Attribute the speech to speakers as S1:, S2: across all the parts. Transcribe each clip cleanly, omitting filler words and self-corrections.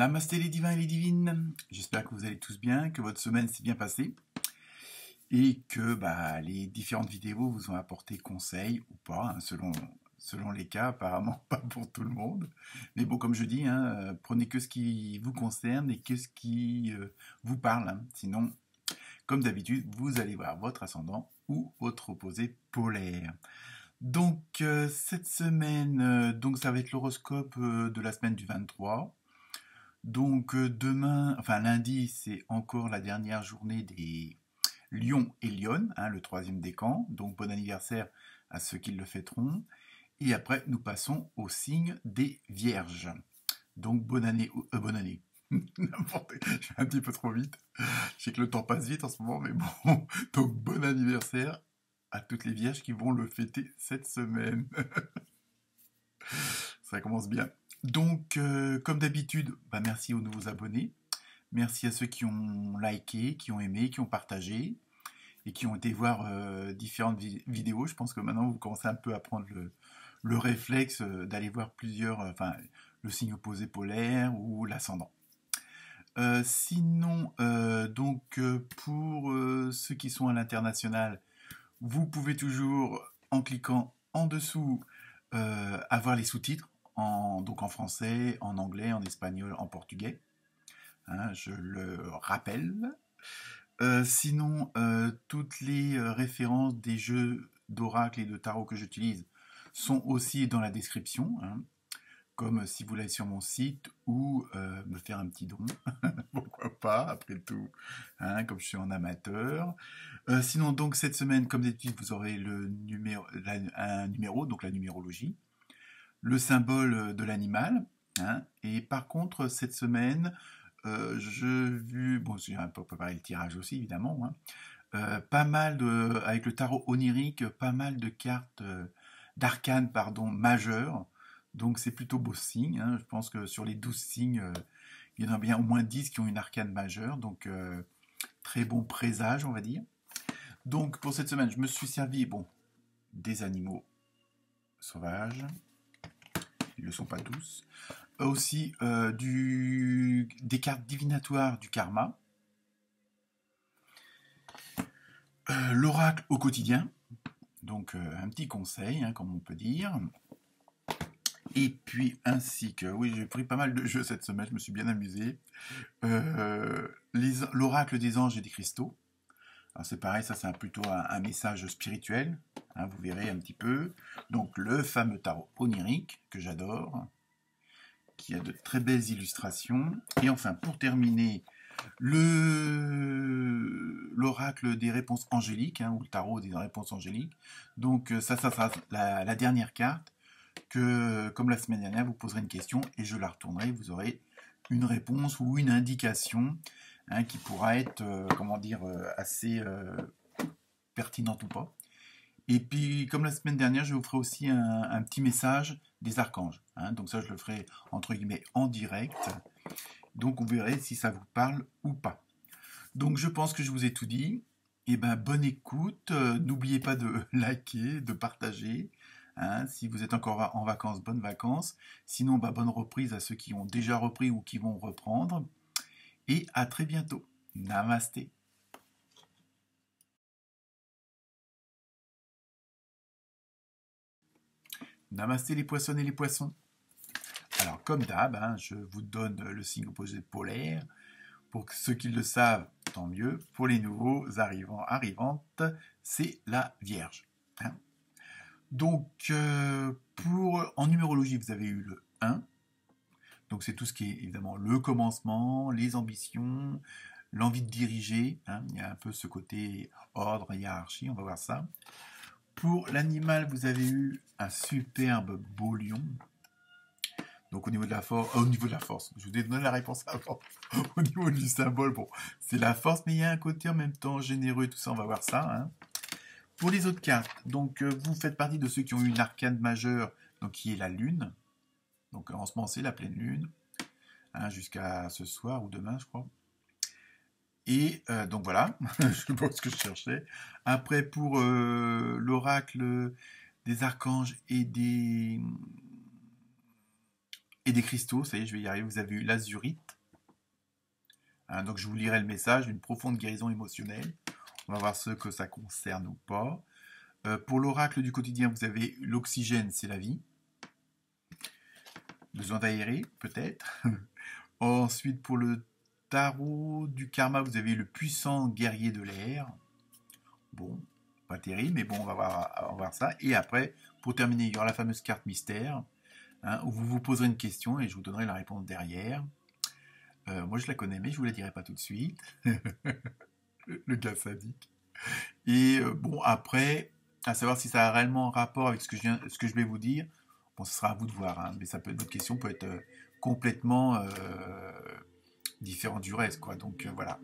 S1: Namasté les divins et les divines, j'espère que vous allez tous bien, que votre semaine s'est bien passée et que les différentes vidéos vous ont apporté conseils ou pas, hein, selon les cas, apparemment pas pour tout le monde. Mais bon, comme je dis, prenez que ce qui vous concerne et que ce qui vous parle. Hein. Sinon, comme d'habitude, vous allez voir votre ascendant ou votre opposé polaire. Donc cette semaine, donc ça va être l'horoscope de la semaine du 23. Donc demain, enfin lundi, c'est encore la dernière journée des Lions et Lionnes, hein, le troisième décan. Donc bon anniversaire à ceux qui le fêteront. Et après, nous passons au signe des Vierges. Donc bonne année, bonne année. Je vais un petit peu trop vite. Je sais que le temps passe vite en ce moment, mais bon. Donc bon anniversaire à toutes les Vierges qui vont le fêter cette semaine. Ça commence bien. Donc, comme d'habitude, merci aux nouveaux abonnés. Merci à ceux qui ont liké, qui ont aimé, qui ont partagé et qui ont été voir différentes vidéos. Je pense que maintenant, vous commencez un peu à prendre le réflexe d'aller voir plusieurs, le signe opposé polaire ou l'ascendant. Sinon, pour ceux qui sont à l'international, vous pouvez toujours, en cliquant en dessous, avoir les sous-titres, donc en français, en anglais, en espagnol, en portugais. Hein, je le rappelle. Sinon, toutes les références des jeux d'oracle et de tarot que j'utilise sont aussi dans la description. Hein, comme si vous l'avez sur mon site ou me faire un petit don. Pourquoi pas, après tout, hein, comme je suis en amateur. Sinon, donc, cette semaine, comme d'habitude, vous aurez un numéro, donc la numérologie, le symbole de l'animal. Hein, et par contre, cette semaine, j'ai un peu préparé le tirage aussi, évidemment. Hein, pas mal avec le tarot onirique, pas mal de cartes d'arcanes, majeures. Donc c'est plutôt beau signe. Hein. Je pense que sur les 12 signes, il y en a bien au moins 10 qui ont une arcane majeure. Donc très bon présage, on va dire. Donc pour cette semaine, je me suis servi des animaux sauvages. Ils ne le sont pas tous. Aussi des cartes divinatoires du karma. L'oracle au quotidien. Donc un petit conseil, hein, comme on peut dire. Et puis, ainsi que, oui, j'ai pris pas mal de jeux cette semaine, je me suis bien amusé. L'oracle des anges et des cristaux. Alors c'est pareil, ça c'est plutôt un message spirituel, hein, vous verrez un petit peu. Donc le fameux tarot onirique, que j'adore, qui a de très belles illustrations. Et enfin, pour terminer, l'oracle des réponses angéliques, hein, ou le tarot des réponses angéliques. Donc ça sera la dernière carte. Que, comme la semaine dernière, vous poserez une question et je la retournerai, vous aurez une réponse ou une indication, hein, qui pourra être, assez pertinente ou pas. Et puis, comme la semaine dernière, je vous ferai aussi un petit message des archanges. Hein, donc ça, je le ferai, entre guillemets, en direct. Donc, vous verrez si ça vous parle ou pas. Donc, je pense que je vous ai tout dit. Et bonne écoute. N'oubliez pas de liker, de partager. Hein, si vous êtes encore en vacances, bonnes vacances. Sinon, bonne reprise à ceux qui ont déjà repris ou qui vont reprendre. Et à très bientôt. Namasté. Namasté les poissons et les poissons. Alors, comme d'hab, hein, je vous donne le signe opposé polaire. Pour ceux qui le savent, tant mieux. Pour les nouveaux arrivantes, c'est la Vierge. Hein. Donc, en numérologie, vous avez eu le 1. Donc, c'est tout ce qui est évidemment le commencement, les ambitions, l'envie de diriger. Hein. Il y a un peu ce côté ordre, hiérarchie, on va voir ça. Pour l'animal, vous avez eu un superbe beau lion. Donc, au niveau de la force, je vous ai donné la réponse avant. Au niveau du symbole, c'est la force, mais il y a un côté en même temps généreux et tout ça, on va voir ça. Hein. Pour les autres cartes, donc vous faites partie de ceux qui ont eu une arcane majeure, donc qui est la lune. Donc en ce moment c'est la pleine lune, hein, jusqu'à ce soir ou demain je crois. Et donc voilà, je pense que je cherchais. Après pour l'oracle des archanges et des cristaux, ça y est je vais y arriver, vous avez eu l'azurite. Hein, donc je vous lirai le message d'une profonde guérison émotionnelle. On va voir ce que ça concerne ou pas. Pour l'oracle du quotidien, vous avez l'oxygène, c'est la vie. Besoin d'aérer, peut-être. Ensuite, pour le tarot du karma, vous avez le puissant guerrier de l'air. Bon, pas terrible, mais bon, on va voir ça. Et après, pour terminer, il y aura la fameuse carte mystère, hein, où vous vous poserez une question et je vous donnerai la réponse derrière. Moi, je la connais, mais je vous la dirai pas tout de suite. Le gars sadique. Et bon, après, à savoir si ça a réellement un rapport avec ce que je vais vous dire, bon, ce sera à vous de voir, hein, mais votre question peut être complètement différente du reste, quoi. Donc voilà.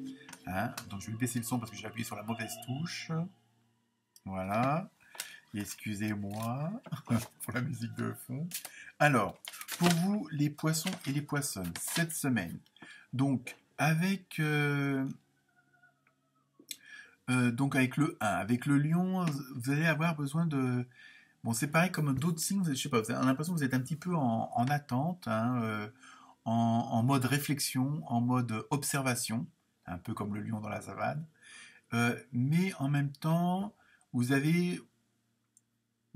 S1: Hein. Donc je vais baisser le son parce que j'ai appuyé sur la mauvaise touche. Voilà. Et excusez-moi pour la musique de fond. Alors, pour vous, les poissons et les poissonnes, cette semaine. Donc, avec le 1, avec le lion, vous allez avoir besoin de... Bon, c'est pareil comme d'autres signes, je sais pas, vous avez l'impression que vous êtes un petit peu en attente, hein, en mode réflexion, en mode observation, un peu comme le lion dans la savane. Mais en même temps, vous avez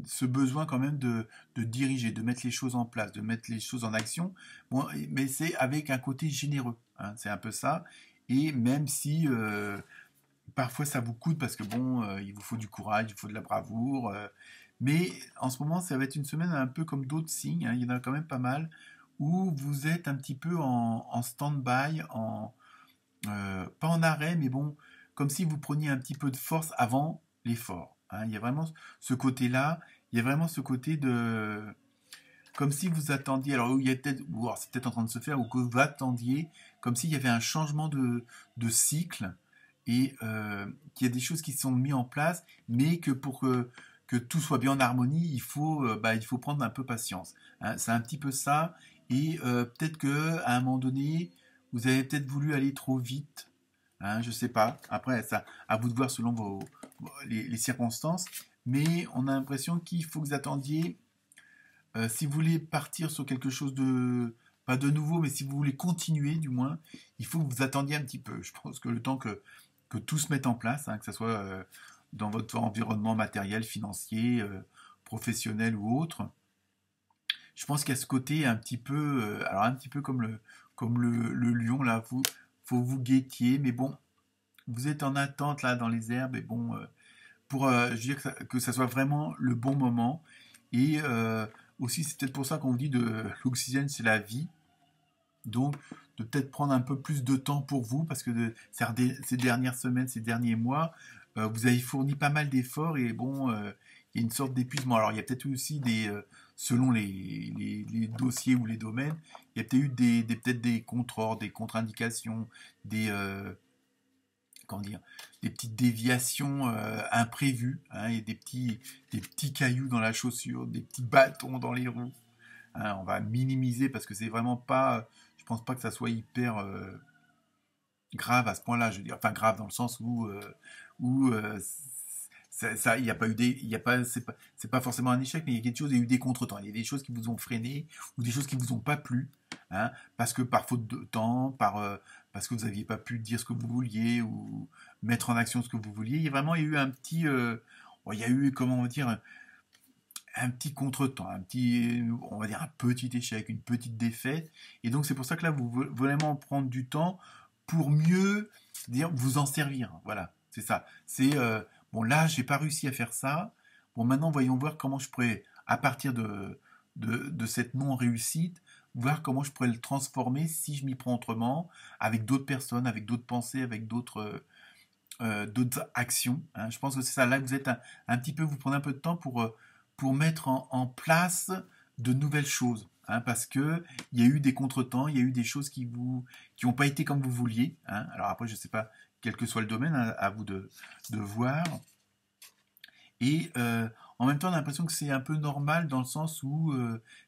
S1: ce besoin quand même de diriger, de mettre les choses en place, de mettre les choses en action. Bon, mais c'est avec un côté généreux, hein, c'est un peu ça. Et même si parfois ça vous coûte parce que bon, il vous faut du courage, il vous faut de la bravoure. Mais en ce moment, ça va être une semaine un peu comme d'autres signes, hein, il y en a quand même pas mal, où vous êtes un petit peu en stand-by, pas en arrêt, mais bon, comme si vous preniez un petit peu de force avant l'effort. Hein. Il y a vraiment ce côté-là, il y a vraiment ce côté de... Comme si vous attendiez, alors il y a peut-être, ou alors c'est peut-être en train de se faire, ou que vous attendiez, comme s'il y avait un changement de cycle, et qu'il y a des choses qui sont mises en place, mais que pour que tout soit bien en harmonie, il faut prendre un peu patience. Hein. C'est un petit peu ça, et peut-être que à un moment donné, vous avez peut-être voulu aller trop vite, hein, je sais pas. Après, ça, à vous de voir selon les circonstances, mais on a l'impression qu'il faut que vous attendiez, si vous voulez partir sur quelque chose de pas de nouveau, mais si vous voulez continuer, du moins, il faut que vous attendiez un petit peu. Je pense que le temps que tout se mette en place, hein, que ce soit dans votre environnement matériel, financier, professionnel ou autre. Je pense qu'il y a ce côté un petit peu, alors un petit peu comme le lion là, faut vous guettiez, mais bon, vous êtes en attente là dans les herbes, et bon, pour je veux dire que ça soit vraiment le bon moment. Et aussi, c'est peut-être pour ça qu'on vous dit de l'oxygène, c'est la vie. Donc, de peut-être prendre un peu plus de temps pour vous, parce que ces dernières semaines, ces derniers mois, vous avez fourni pas mal d'efforts, et bon, il y a une sorte d'épuisement. Alors, il y a peut-être eu aussi selon les dossiers ou les domaines, il y a peut-être eu peut-être des contre-ordres, des contre-indications, des, comment dire, des petites déviations imprévues, hein, et des petits cailloux dans la chaussure, des petits bâtons dans les roues. Hein, on va minimiser parce que c'est vraiment pas, je pense pas que ça soit hyper grave à ce point-là. Je veux dire, enfin grave dans le sens où il n'y a pas eu il y a pas, c'est pas forcément un échec, mais il y a quelque chose, il y a eu des contretemps, il y a des choses qui vous ont freiné ou des choses qui vous ont pas plu, hein, parce que par faute de temps, parce que vous n'aviez pas pu dire ce que vous vouliez ou mettre en action ce que vous vouliez. Il y a eu un petit, il y a eu, comment on va dire, un petit contretemps, on va dire un petit échec, une petite défaite. Et donc c'est pour ça que là, vous voulez vraiment prendre du temps pour mieux dire vous en servir. Voilà, c'est ça. C'est bon, là, j'ai pas réussi à faire ça. Bon, maintenant, voyons voir comment je pourrais, à partir de cette non-réussite, voir comment je pourrais le transformer si je m'y prends autrement, avec d'autres personnes, avec d'autres pensées, avec d'autres actions. Hein. Je pense que c'est ça. Là, vous êtes un petit peu, vous prenez un peu de temps pour mettre en place de nouvelles choses. Hein, parce que il y a eu des contretemps, il y a eu des choses qui n'ont pas été comme vous vouliez. Hein. Alors après, je ne sais pas, quel que soit le domaine, hein, à vous de voir. Et en même temps, on a l'impression que c'est un peu normal dans le sens où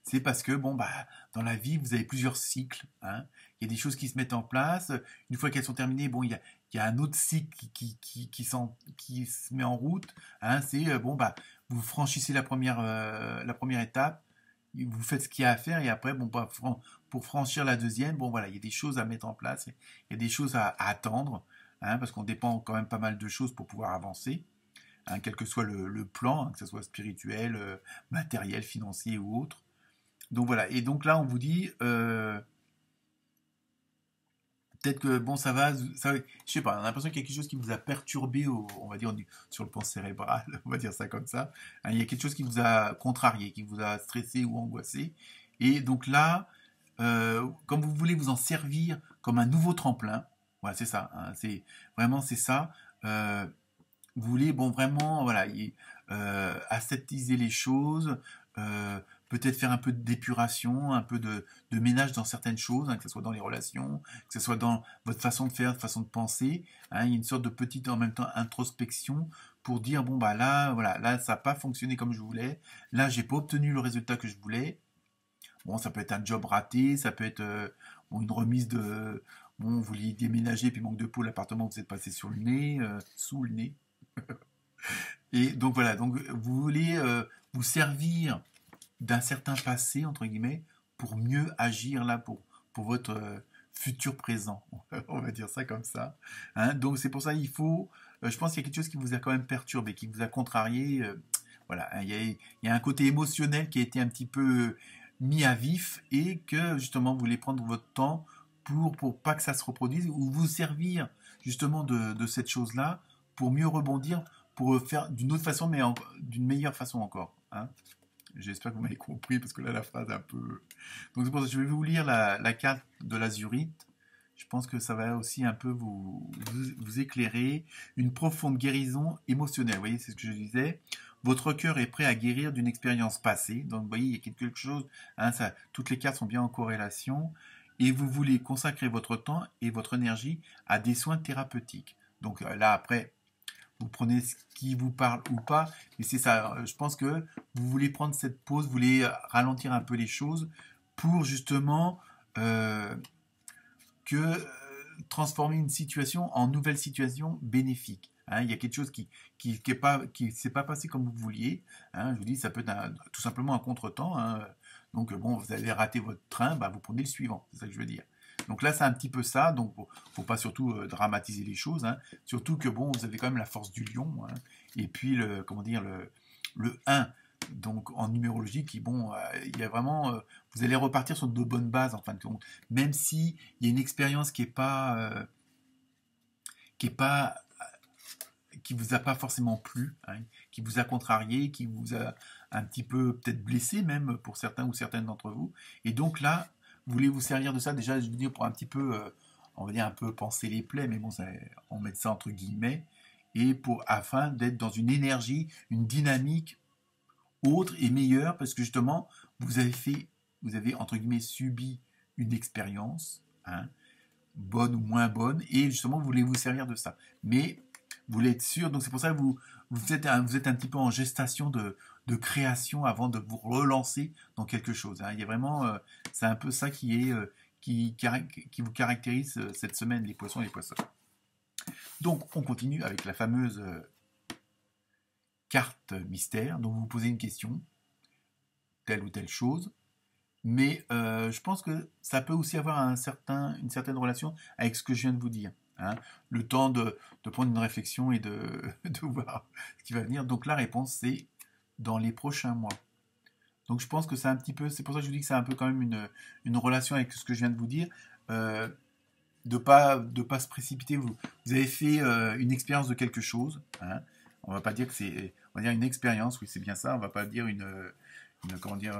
S1: c'est parce que, bon, bah, dans la vie, vous avez plusieurs cycles. Hein. Il y a des choses qui se mettent en place. Une fois qu'elles sont terminées, bon, il y a un autre cycle qui se met en route. Hein. C'est, bon, bah, vous franchissez la première étape. vous faites ce qu'il y a à faire et après, bon, pour franchir la deuxième, bon voilà, il y a des choses à mettre en place, il y a des choses à attendre, hein, parce qu'on dépend quand même pas mal de choses pour pouvoir avancer, hein, quel que soit le plan, hein, que ce soit spirituel, matériel, financier ou autre. Donc voilà, et donc là on vous dit, peut-être que bon je sais pas, on a l'impression qu'il y a quelque chose qui vous a perturbé, on va dire sur le plan cérébral, on va dire ça comme ça. Hein, il y a quelque chose qui vous a contrarié, qui vous a stressé ou angoissé. Et donc là, comme vous voulez vous en servir comme un nouveau tremplin, voilà, c'est ça, hein, c'est ça. euh, vous voulez, bon, vraiment, voilà, ascétiser les choses, euh, peut-être faire un peu d'épuration, un peu de ménage dans certaines choses, hein, que ce soit dans les relations, que ce soit dans votre façon de faire, façon de penser. Hein, il y a une sorte de petite, en même temps, introspection pour dire, bon, bah là, voilà, là, ça n'a pas fonctionné comme je voulais. Là, j'ai pas obtenu le résultat que je voulais. Bon, ça peut être un job raté, ça peut être bon, une remise de... Bon, vous vouliez déménager, puis manque de peau, l'appartement, vous êtes passé sur le nez, sous le nez. Et donc voilà, donc vous voulez vous servir d'un certain passé, entre guillemets, pour mieux agir là, pour votre futur présent. On va dire ça comme ça. Hein, donc c'est pour ça qu'il faut, je pense qu'il y a quelque chose qui vous a quand même perturbé, qui vous a contrarié. Voilà, hein, il y a un côté émotionnel qui a été un petit peu mis à vif et que justement vous voulez prendre votre temps pour pas que ça se reproduise ou vous servir justement de cette chose-là pour mieux rebondir, pour faire d'une autre façon, mais d'une meilleure façon encore. Hein. J'espère que vous m'avez compris, parce que là, la phrase est un peu... Donc c'est pour ça que je vais vous lire la carte de l'azurite. Je pense que ça va aussi un peu vous éclairer. Une profonde guérison émotionnelle. Vous voyez, c'est ce que je disais. Votre cœur est prêt à guérir d'une expérience passée. Donc vous voyez, il y a quelque chose... Hein, toutes les cartes sont bien en corrélation. Et vous voulez consacrer votre temps et votre énergie à des soins thérapeutiques. Donc là, après, vous prenez ce qui vous parle ou pas, mais c'est ça, je pense que vous voulez prendre cette pause, vous voulez ralentir un peu les choses pour justement transformer une situation en nouvelle situation bénéfique. Hein, il y a quelque chose qui s'est pas passé comme vous vouliez. Hein, je vous dis, ça peut être tout simplement un contretemps. Hein. Donc bon, vous avez raté votre train, bah, vous prenez le suivant. C'est ça que je veux dire. Donc là, c'est un petit peu ça. Donc, faut pas surtout dramatiser les choses. Hein. Surtout que bon, vous avez quand même la force du lion. Hein. Et puis le 1. Donc en numérologie, bon, il y a vraiment, vous allez repartir sur de bonnes bases en fin de compte. Même si il y a une expérience qui est pas, qui vous a pas forcément plu, hein, qui vous a contrarié, qui vous a un petit peu peut-être blessé même pour certains ou certaines d'entre vous. Et donc là, vous voulez vous servir de ça déjà, je veux dire, pour un petit peu, on va dire un peu penser les plaies, mais bon, on met ça entre guillemets, et afin d'être dans une énergie, une dynamique autre et meilleure, parce que justement, vous avez entre guillemets subi une expérience, hein, bonne ou moins bonne, et justement, vous voulez vous servir de ça. Mais vous voulez être sûr, donc c'est pour ça que vous êtes un petit peu en gestation de création avant de vous relancer dans quelque chose. Hein. Il y a vraiment, c'est un peu ça qui vous caractérise cette semaine, les poissons et les poissons. Donc, on continue avec la fameuse carte mystère. Donc, vous vous posez une question, telle ou telle chose. Mais je pense que ça peut aussi avoir une certaine relation avec ce que je viens de vous dire. Hein. Le temps de prendre une réflexion et de voir ce qui va venir. Donc la réponse, c'est dans les prochains mois. Donc je pense que c'est un petit peu, c'est pour ça que je vous dis que c'est un peu quand même une relation avec ce que je viens de vous dire. De pas se précipiter. Vous avez fait une expérience de quelque chose. Hein. On va pas dire que c'est, on va dire une expérience. Oui, c'est bien ça. On va pas dire comment dire,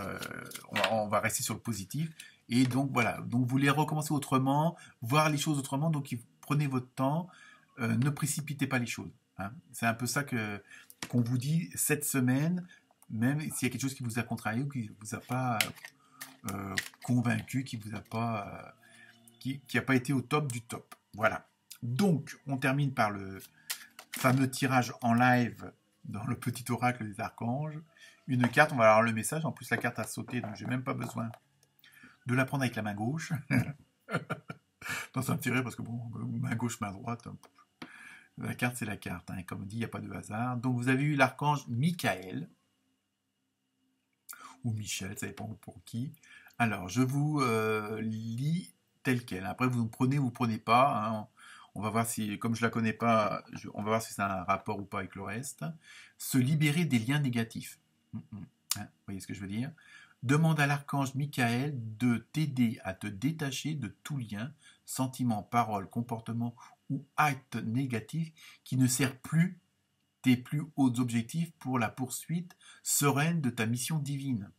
S1: on va rester sur le positif. Et donc voilà, donc vous voulez recommencer autrement, voir les choses autrement, donc prenez votre temps, ne précipitez pas les choses. Hein. C'est un peu ça qu'on vous dit cette semaine, même s'il y a quelque chose qui vous a contrarié ou qui vous a pas convaincu, qui vous a pas, qui a pas été au top du top. Voilà. Donc on termine par le fameux tirage en live dans le petit oracle des archanges. Une carte, on va avoir le message. En plus, la carte a sauté, donc j'ai même pas besoin de la prendre avec la main gauche. Non, ça me fait rire parce que bon, main gauche, main droite. La carte, c'est la carte. Hein. Comme dit, il n'y a pas de hasard. Donc, vous avez eu l'archange Michael ou Michel, ça dépend pour qui. Alors, je vous lis tel quel. Après, vous prenez pas. Hein. On va voir si, comme je la connais pas, on va voir si c'est un rapport ou pas avec le reste. Se libérer des liens négatifs. Hein, vous voyez ce que je veux dire? Demande à l'archange Michael de t'aider à te détacher de tout lien, sentiment, parole, comportement ou acte négatif qui ne sert plus tes plus hauts objectifs pour la poursuite sereine de ta mission divine.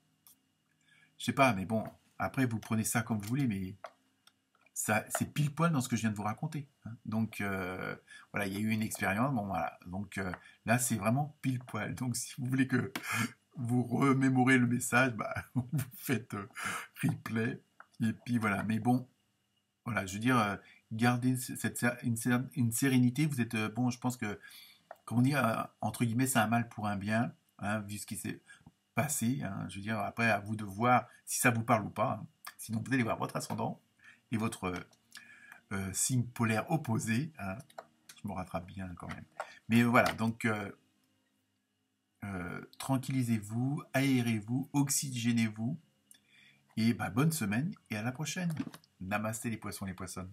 S1: Je sais pas, mais bon, après vous prenez ça comme vous voulez, mais ça, c'est pile poil dans ce que je viens de vous raconter. Hein. Donc voilà, il y a eu une expérience, bon voilà. Donc là, c'est vraiment pile poil. Donc si vous voulez que vous remémorez le message, bah, vous faites replay. Et puis voilà, mais bon, voilà, je veux dire, gardez une sérénité. Vous êtes, bon, je pense que, comme on dit, entre guillemets, c'est un mal pour un bien, hein, vu ce qui s'est passé. Hein, je veux dire, après, à vous de voir si ça vous parle ou pas. Hein. Sinon, vous allez voir votre ascendant et votre signe polaire opposé. Hein. Je me rattrape bien quand même. Mais voilà, donc tranquillisez-vous, aérez-vous, oxygénez-vous. Et bah, bonne semaine et à la prochaine. Namasté les poissons, les poissonnes.